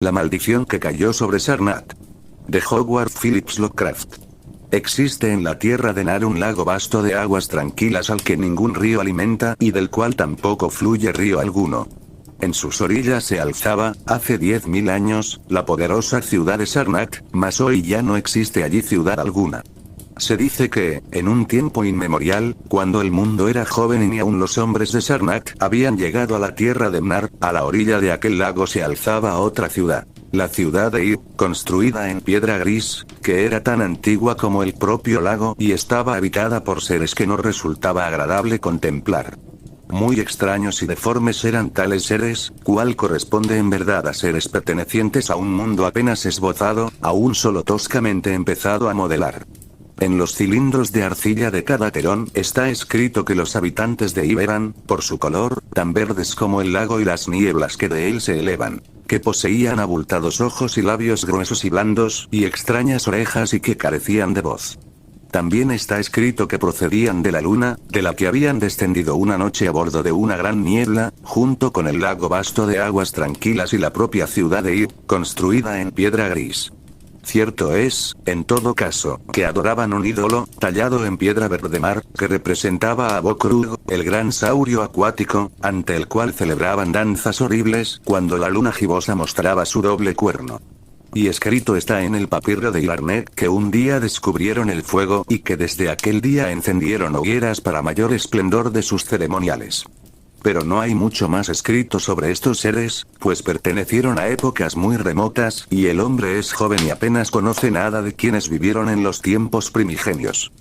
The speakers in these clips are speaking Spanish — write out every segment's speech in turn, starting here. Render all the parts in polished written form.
La maldición que cayó sobre Sarnath. De Howard Phillips Lovecraft. Existe en la tierra de Nar un lago vasto de aguas tranquilas al que ningún río alimenta y del cual tampoco fluye río alguno. En sus orillas se alzaba, hace 10.000 años, la poderosa ciudad de Sarnath, mas hoy ya no existe allí ciudad alguna. Se dice que, en un tiempo inmemorial, cuando el mundo era joven y ni aun los hombres de Sarnath habían llegado a la tierra de Nar, a la orilla de aquel lago se alzaba otra ciudad. La ciudad de Ir, construida en piedra gris, que era tan antigua como el propio lago y estaba habitada por seres que no resultaba agradable contemplar. Muy extraños y deformes eran tales seres, cual corresponde en verdad a seres pertenecientes a un mundo apenas esbozado, aún solo toscamente empezado a modelar. En los cilindros de arcilla de cada terón está escrito que los habitantes de Ib eran, por su color, tan verdes como el lago y las nieblas que de él se elevan, que poseían abultados ojos y labios gruesos y blandos, y extrañas orejas y que carecían de voz. También está escrito que procedían de la luna, de la que habían descendido una noche a bordo de una gran niebla, junto con el lago vasto de aguas tranquilas y la propia ciudad de Ib, construida en piedra gris. Cierto es, en todo caso, que adoraban un ídolo, tallado en piedra verde mar, que representaba a Bokrug, el gran saurio acuático, ante el cual celebraban danzas horribles, cuando la luna gibosa mostraba su doble cuerno. Y escrito está en el papiro de Ilarnek que un día descubrieron el fuego y que desde aquel día encendieron hogueras para mayor esplendor de sus ceremoniales. Pero no hay mucho más escrito sobre estos seres, pues pertenecieron a épocas muy remotas, y el hombre es joven y apenas conoce nada de quienes vivieron en los tiempos primigenios.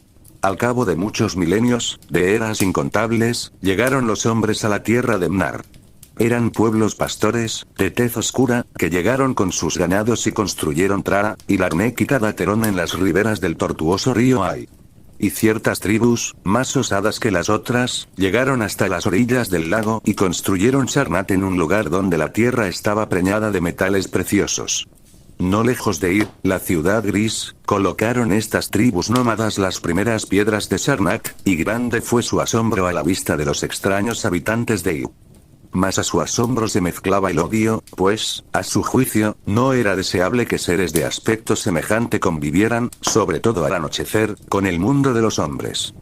Al cabo de muchos milenios, de eras incontables, llegaron los hombres a la tierra de Mnar. Eran pueblos pastores, de tez oscura, que llegaron con sus ganados y construyeron Trara, Ilarnek y Cadaterón en las riberas del tortuoso río Ai. Y ciertas tribus, más osadas que las otras, llegaron hasta las orillas del lago y construyeron Sarnath en un lugar donde la tierra estaba preñada de metales preciosos. No lejos de Ir, la ciudad gris, colocaron estas tribus nómadas las primeras piedras de Sarnath, y grande fue su asombro a la vista de los extraños habitantes de Ir. Mas a su asombro se mezclaba el odio, pues, a su juicio, no era deseable que seres de aspecto semejante convivieran, sobre todo al anochecer, con el mundo de los hombres.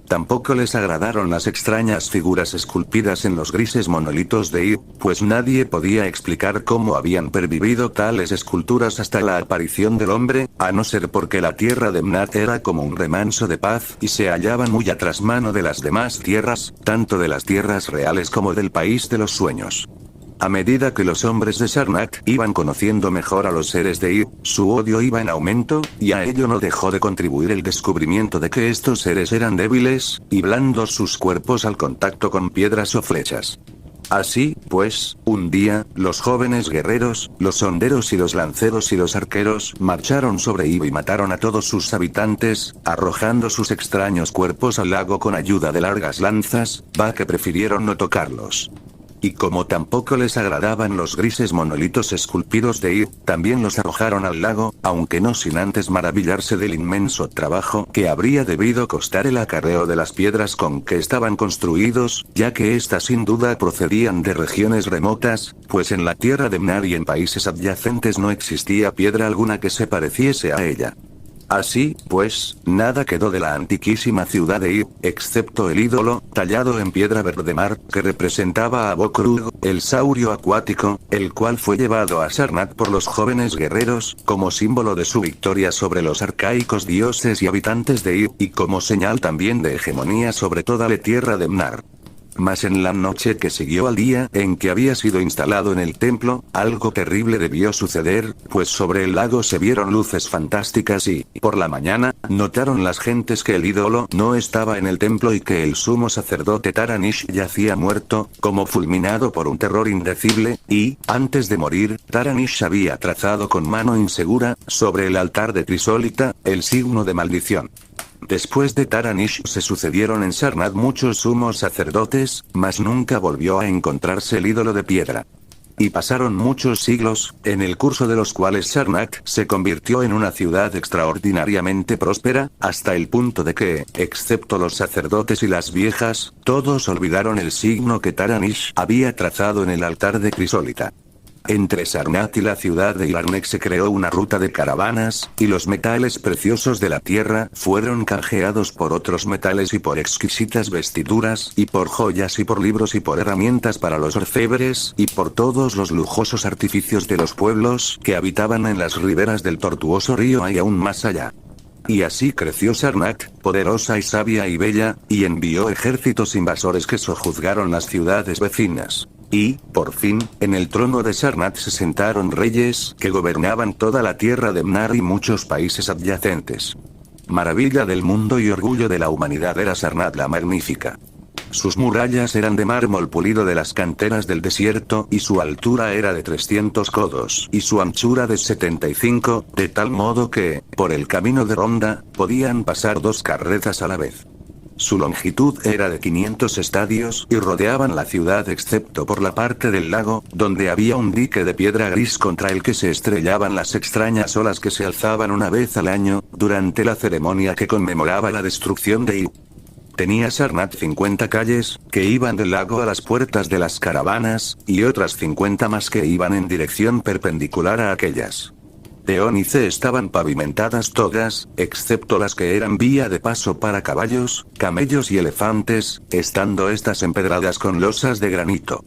Tampoco les agradaron las extrañas figuras esculpidas en los grises monolitos de Ir, pues nadie podía explicar cómo habían pervivido tales esculturas hasta la aparición del hombre, a no ser porque la tierra de Mnar era como un remanso de paz y se hallaban muy a trasmano de las demás tierras, tanto de las tierras reales como del país de los sueños. A medida que los hombres de Sarnath iban conociendo mejor a los seres de Ir, su odio iba en aumento, y a ello no dejó de contribuir el descubrimiento de que estos seres eran débiles, y blandos sus cuerpos al contacto con piedras o flechas. Así, pues, un día, los jóvenes guerreros, los honderos y los lanceros y los arqueros, marcharon sobre Ib y mataron a todos sus habitantes, arrojando sus extraños cuerpos al lago con ayuda de largas lanzas, que prefirieron no tocarlos. Y como tampoco les agradaban los grises monolitos esculpidos de Ir, también los arrojaron al lago, aunque no sin antes maravillarse del inmenso trabajo que habría debido costar el acarreo de las piedras con que estaban construidos, ya que éstas sin duda procedían de regiones remotas, pues en la tierra de Mnar y en países adyacentes no existía piedra alguna que se pareciese a ella. Así, pues, nada quedó de la antiquísima ciudad de Ir, excepto el ídolo, tallado en piedra verde mar, que representaba a Bokrug, el saurio acuático, el cual fue llevado a Sarnath por los jóvenes guerreros, como símbolo de su victoria sobre los arcaicos dioses y habitantes de Ir, y como señal también de hegemonía sobre toda la tierra de Mnar. Mas en la noche que siguió al día en que había sido instalado en el templo, algo terrible debió suceder, pues sobre el lago se vieron luces fantásticas y, por la mañana, notaron las gentes que el ídolo no estaba en el templo y que el sumo sacerdote Taranish yacía muerto, como fulminado por un terror indecible, y, antes de morir, Taranish había trazado con mano insegura, sobre el altar de crisólita, el signo de maldición. Después de Taranish se sucedieron en Sarnath muchos sumos sacerdotes, mas nunca volvió a encontrarse el ídolo de piedra. Y pasaron muchos siglos, en el curso de los cuales Sarnath se convirtió en una ciudad extraordinariamente próspera, hasta el punto de que, excepto los sacerdotes y las viejas, todos olvidaron el signo que Taranish había trazado en el altar de crisólita. Entre Sarnath y la ciudad de Ilarnec se creó una ruta de caravanas, y los metales preciosos de la tierra fueron canjeados por otros metales y por exquisitas vestiduras, y por joyas y por libros y por herramientas para los orfebres, y por todos los lujosos artificios de los pueblos que habitaban en las riberas del tortuoso río y aún más allá. Y así creció Sarnath, poderosa y sabia y bella, y envió ejércitos invasores que sojuzgaron las ciudades vecinas. Y, por fin, en el trono de Sarnath se sentaron reyes que gobernaban toda la tierra de Mnar y muchos países adyacentes. Maravilla del mundo y orgullo de la humanidad era Sarnath la Magnífica. Sus murallas eran de mármol pulido de las canteras del desierto y su altura era de 300 codos y su anchura de 75, de tal modo que, por el camino de ronda, podían pasar 2 carretas a la vez. Su longitud era de 500 estadios y rodeaban la ciudad excepto por la parte del lago, donde había un dique de piedra gris contra el que se estrellaban las extrañas olas que se alzaban una vez al año, durante la ceremonia que conmemoraba la destrucción de Iu. Tenía Sarnath 50 calles, que iban del lago a las puertas de las caravanas, y otras 50 más que iban en dirección perpendicular a aquellas. De ónice estaban pavimentadas todas, excepto las que eran vía de paso para caballos, camellos y elefantes, estando estas empedradas con losas de granito.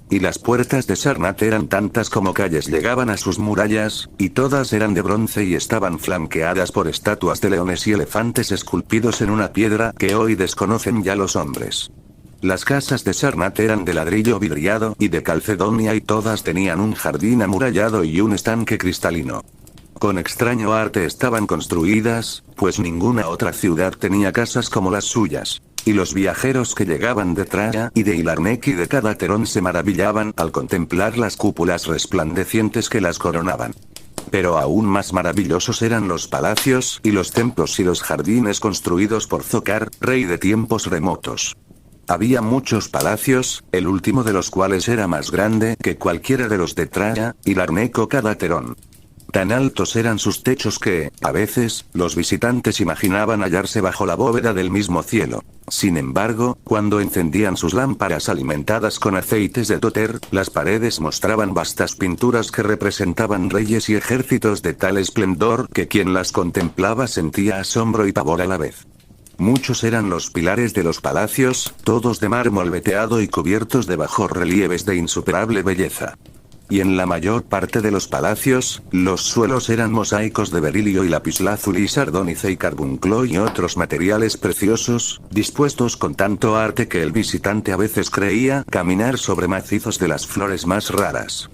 Y las puertas de Sarnath eran tantas como calles llegaban a sus murallas, y todas eran de bronce y estaban flanqueadas por estatuas de leones y elefantes esculpidos en una piedra que hoy desconocen ya los hombres. Las casas de Sarnath eran de ladrillo vidriado y de calcedonia y todas tenían un jardín amurallado y un estanque cristalino. Con extraño arte estaban construidas, pues ninguna otra ciudad tenía casas como las suyas. Y los viajeros que llegaban de Traja y de Ilarnec y de Cadaterón se maravillaban al contemplar las cúpulas resplandecientes que las coronaban. Pero aún más maravillosos eran los palacios y los templos y los jardines construidos por Zocar, rey de tiempos remotos. Había muchos palacios, el último de los cuales era más grande que cualquiera de los de Traja, Ilarnec o Cadaterón. Tan altos eran sus techos que, a veces, los visitantes imaginaban hallarse bajo la bóveda del mismo cielo. Sin embargo, cuando encendían sus lámparas alimentadas con aceites de tóter, las paredes mostraban vastas pinturas que representaban reyes y ejércitos de tal esplendor que quien las contemplaba sentía asombro y pavor a la vez. Muchos eran los pilares de los palacios, todos de mármol veteado y cubiertos de bajorrelieves de insuperable belleza. Y en la mayor parte de los palacios, los suelos eran mosaicos de berilio y lapislázuli y sardónice y carbunclo y otros materiales preciosos, dispuestos con tanto arte que el visitante a veces creía caminar sobre macizos de las flores más raras.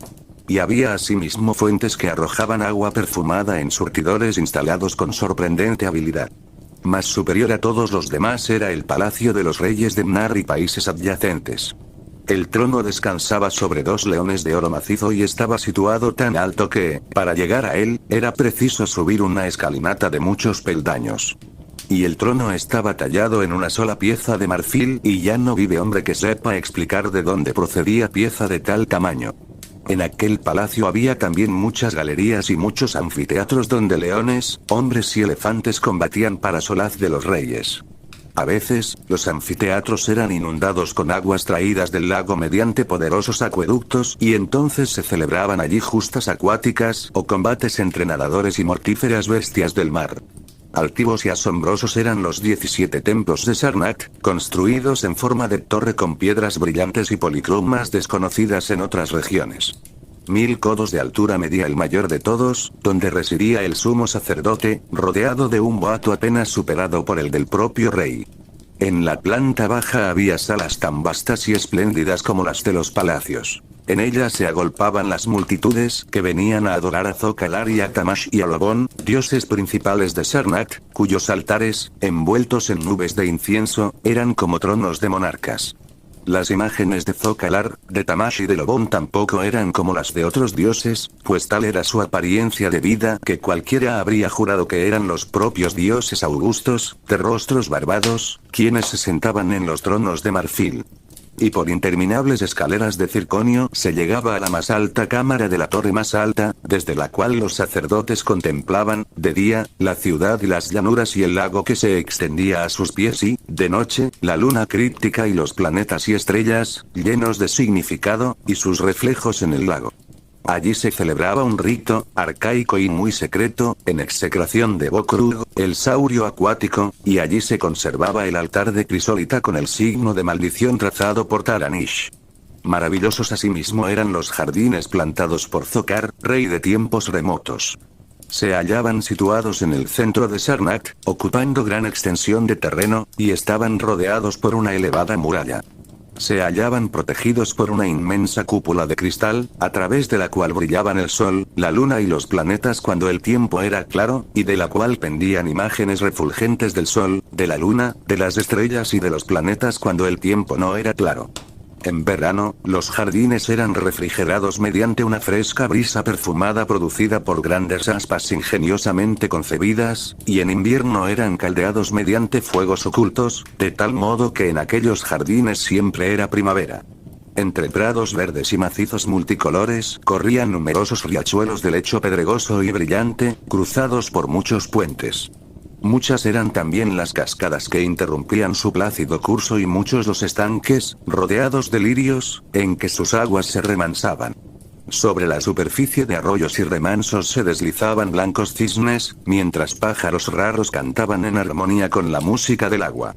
Y había asimismo fuentes que arrojaban agua perfumada en surtidores instalados con sorprendente habilidad. Más superior a todos los demás era el palacio de los reyes de Mnar y países adyacentes. El trono descansaba sobre 2 leones de oro macizo y estaba situado tan alto que, para llegar a él, era preciso subir una escalinata de muchos peldaños. Y el trono estaba tallado en una sola pieza de marfil y ya no vive hombre que sepa explicar de dónde procedía pieza de tal tamaño. En aquel palacio había también muchas galerías y muchos anfiteatros donde leones, hombres y elefantes combatían para solaz de los reyes. A veces, los anfiteatros eran inundados con aguas traídas del lago mediante poderosos acueductos y entonces se celebraban allí justas acuáticas o combates entre nadadores y mortíferas bestias del mar. Altivos y asombrosos eran los 17 templos de Sarnath, construidos en forma de torre con piedras brillantes y policromas desconocidas en otras regiones. 1000 codos de altura medía el mayor de todos, donde residía el sumo sacerdote, rodeado de un boato apenas superado por el del propio rey. En la planta baja había salas tan vastas y espléndidas como las de los palacios. En ellas se agolpaban las multitudes que venían a adorar a Zocalar y a Tamash y a Lobón, dioses principales de Sarnath, cuyos altares, envueltos en nubes de incienso, eran como tronos de monarcas. Las imágenes de Zocalar, de Tamash y de Lobón tampoco eran como las de otros dioses, pues tal era su apariencia de vida que cualquiera habría jurado que eran los propios dioses augustos, de rostros barbados, quienes se sentaban en los tronos de marfil. Y por interminables escaleras de circonio se llegaba a la más alta cámara de la torre más alta, desde la cual los sacerdotes contemplaban, de día, la ciudad y las llanuras y el lago que se extendía a sus pies y, de noche, la luna críptica y los planetas y estrellas, llenos de significado, y sus reflejos en el lago. Allí se celebraba un rito, arcaico y muy secreto, en execración de Bokrug, el saurio acuático, y allí se conservaba el altar de crisólita con el signo de maldición trazado por Taranish. Maravillosos asimismo eran los jardines plantados por Zokar, rey de tiempos remotos. Se hallaban situados en el centro de Sarnath, ocupando gran extensión de terreno, y estaban rodeados por una elevada muralla. Se hallaban protegidos por una inmensa cúpula de cristal, a través de la cual brillaban el sol, la luna y los planetas cuando el tiempo era claro, y de la cual pendían imágenes refulgentes del sol, de la luna, de las estrellas y de los planetas cuando el tiempo no era claro. En verano, los jardines eran refrigerados mediante una fresca brisa perfumada producida por grandes aspas ingeniosamente concebidas, y en invierno eran caldeados mediante fuegos ocultos, de tal modo que en aquellos jardines siempre era primavera. Entre prados verdes y macizos multicolores corrían numerosos riachuelos de lecho pedregoso y brillante, cruzados por muchos puentes. Muchas eran también las cascadas que interrumpían su plácido curso y muchos los estanques, rodeados de lirios, en que sus aguas se remansaban. Sobre la superficie de arroyos y remansos se deslizaban blancos cisnes, mientras pájaros raros cantaban en armonía con la música del agua.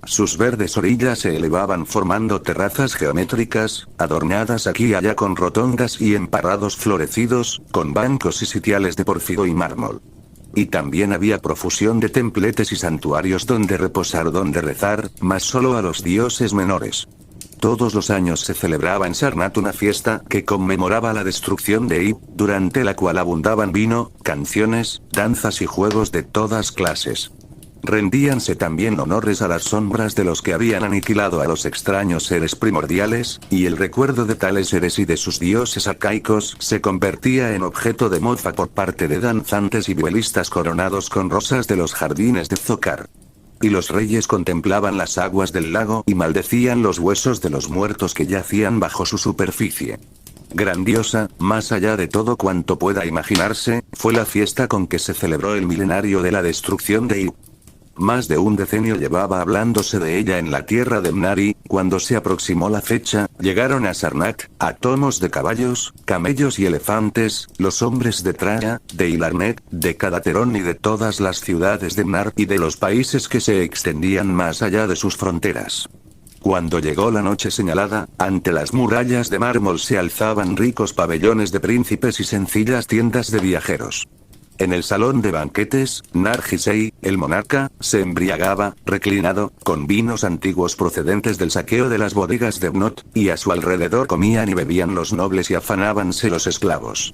Sus verdes orillas se elevaban formando terrazas geométricas, adornadas aquí y allá con rotondas y emparrados florecidos, con bancos y sitiales de pórfido y mármol. Y también había profusión de templetes y santuarios donde reposar, donde rezar, mas solo a los dioses menores. Todos los años se celebraba en Sarnath una fiesta que conmemoraba la destrucción de Ib, durante la cual abundaban vino, canciones, danzas y juegos de todas clases. Rendíanse también honores a las sombras de los que habían aniquilado a los extraños seres primordiales, y el recuerdo de tales seres y de sus dioses arcaicos se convertía en objeto de mofa por parte de danzantes y violinistas coronados con rosas de los jardines de Zokar. Y los reyes contemplaban las aguas del lago y maldecían los huesos de los muertos que yacían bajo su superficie. Grandiosa, más allá de todo cuanto pueda imaginarse, fue la fiesta con que se celebró el milenario de la destrucción de Ib. Más de un decenio llevaba hablándose de ella en la tierra de Mnari. Cuando se aproximó la fecha, llegaron a Sarnath, a tomos de caballos, camellos y elefantes, los hombres de Traya, de Ilarnet, de Cadaterón y de todas las ciudades de Mnar y de los países que se extendían más allá de sus fronteras. Cuando llegó la noche señalada, ante las murallas de mármol se alzaban ricos pabellones de príncipes y sencillas tiendas de viajeros. En el salón de banquetes, Nargisei, el monarca, se embriagaba, reclinado, con vinos antiguos procedentes del saqueo de las bodegas de Bnot, y a su alrededor comían y bebían los nobles y afanábanse los esclavos.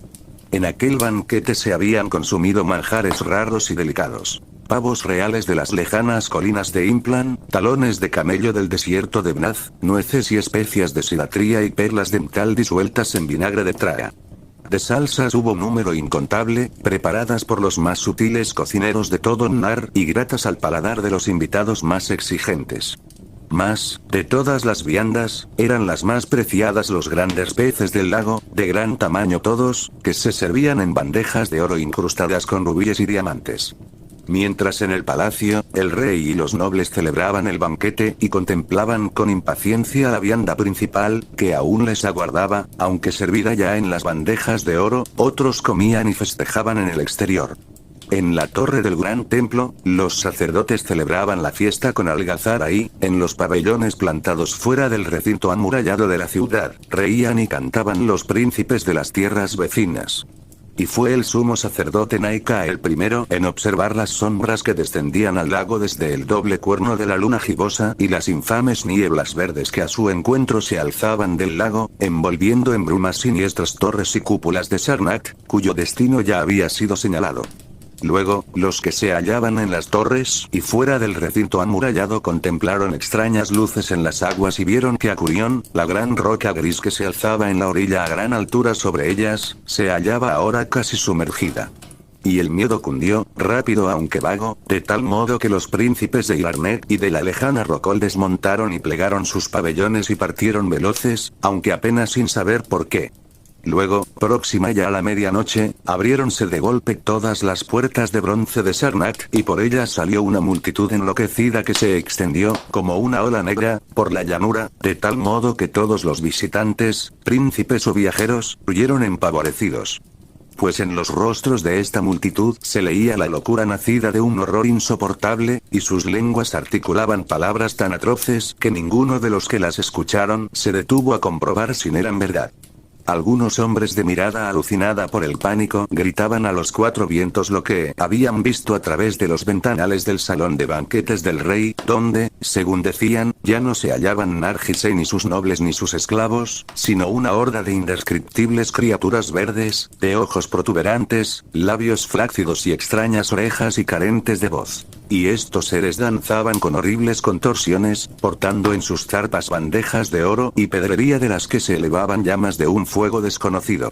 En aquel banquete se habían consumido manjares raros y delicados. Pavos reales de las lejanas colinas de Implan, talones de camello del desierto de Bnaz, nueces y especias de Silatría y perlas de Mtal disueltas en vinagre de Traga. De salsas hubo número incontable, preparadas por los más sutiles cocineros de todo Mnar, y gratas al paladar de los invitados más exigentes. Mas, de todas las viandas, eran las más preciadas los grandes peces del lago, de gran tamaño todos, que se servían en bandejas de oro incrustadas con rubíes y diamantes. Mientras en el palacio, el rey y los nobles celebraban el banquete y contemplaban con impaciencia la vianda principal, que aún les aguardaba, aunque servida ya en las bandejas de oro, otros comían y festejaban en el exterior. En la torre del gran templo, los sacerdotes celebraban la fiesta con algazara y, en los pabellones plantados fuera del recinto amurallado de la ciudad, reían y cantaban los príncipes de las tierras vecinas. Y fue el sumo sacerdote Naika el primero en observar las sombras que descendían al lago desde el doble cuerno de la luna gibosa y las infames nieblas verdes que a su encuentro se alzaban del lago, envolviendo en brumas siniestras torres y cúpulas de Sarnath, cuyo destino ya había sido señalado. Luego, los que se hallaban en las torres y fuera del recinto amurallado contemplaron extrañas luces en las aguas y vieron que Acurión, la gran roca gris que se alzaba en la orilla a gran altura sobre ellas, se hallaba ahora casi sumergida. Y el miedo cundió, rápido aunque vago, de tal modo que los príncipes de Ilarnet y de la lejana Rocol desmontaron y plegaron sus pabellones y partieron veloces, aunque apenas sin saber por qué. Luego, próxima ya a la medianoche, abriéronse de golpe todas las puertas de bronce de Sarnath, y por ellas salió una multitud enloquecida que se extendió, como una ola negra, por la llanura, de tal modo que todos los visitantes, príncipes o viajeros, huyeron empavorecidos. Pues en los rostros de esta multitud se leía la locura nacida de un horror insoportable, y sus lenguas articulaban palabras tan atroces que ninguno de los que las escucharon se detuvo a comprobar si eran verdad. Algunos hombres de mirada alucinada por el pánico gritaban a los cuatro vientos lo que habían visto a través de los ventanales del salón de banquetes del rey, donde, según decían, ya no se hallaban Nargise ni sus nobles ni sus esclavos, sino una horda de indescriptibles criaturas verdes, de ojos protuberantes, labios flácidos y extrañas orejas y carentes de voz. Y estos seres danzaban con horribles contorsiones, portando en sus zarpas bandejas de oro y pedrería de las que se elevaban llamas de un fuego desconocido.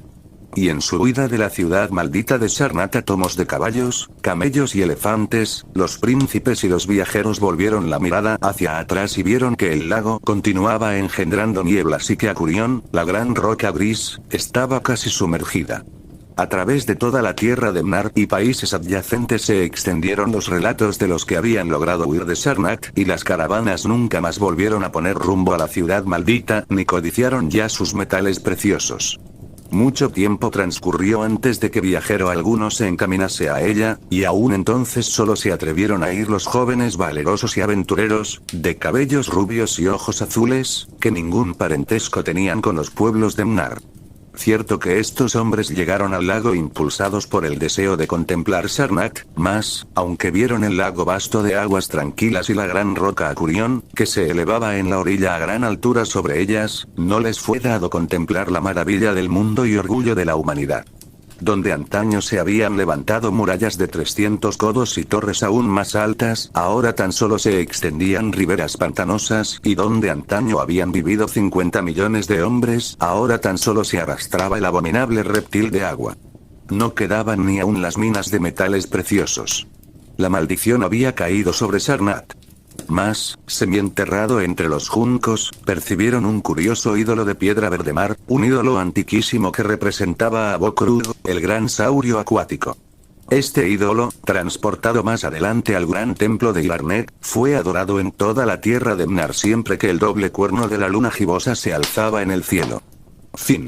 Y en su huida de la ciudad maldita de Sarnath a tomos de caballos, camellos y elefantes, los príncipes y los viajeros volvieron la mirada hacia atrás y vieron que el lago continuaba engendrando nieblas y que Acurión, la gran roca gris, estaba casi sumergida. A través de toda la tierra de Mnar y países adyacentes se extendieron los relatos de los que habían logrado huir de Sarnath, y las caravanas nunca más volvieron a poner rumbo a la ciudad maldita, ni codiciaron ya sus metales preciosos. Mucho tiempo transcurrió antes de que viajero alguno se encaminase a ella, y aún entonces solo se atrevieron a ir los jóvenes valerosos y aventureros, de cabellos rubios y ojos azules, que ningún parentesco tenían con los pueblos de Mnar. Cierto que estos hombres llegaron al lago impulsados por el deseo de contemplar Sarnath, mas, aunque vieron el lago vasto de aguas tranquilas y la gran roca Acurión, que se elevaba en la orilla a gran altura sobre ellas, no les fue dado contemplar la maravilla del mundo y orgullo de la humanidad. Donde antaño se habían levantado murallas de 300 codos y torres aún más altas, ahora tan solo se extendían riberas pantanosas, y donde antaño habían vivido 50 millones de hombres, ahora tan solo se arrastraba el abominable reptil de agua. No quedaban ni aún las minas de metales preciosos. La maldición había caído sobre Sarnath. Mas, semienterrado entre los juncos, percibieron un curioso ídolo de piedra verde mar, un ídolo antiquísimo que representaba a Bokrug, el gran saurio acuático. Este ídolo, transportado más adelante al gran templo de Ilarnet, fue adorado en toda la tierra de Mnar siempre que el doble cuerno de la luna gibosa se alzaba en el cielo. Fin.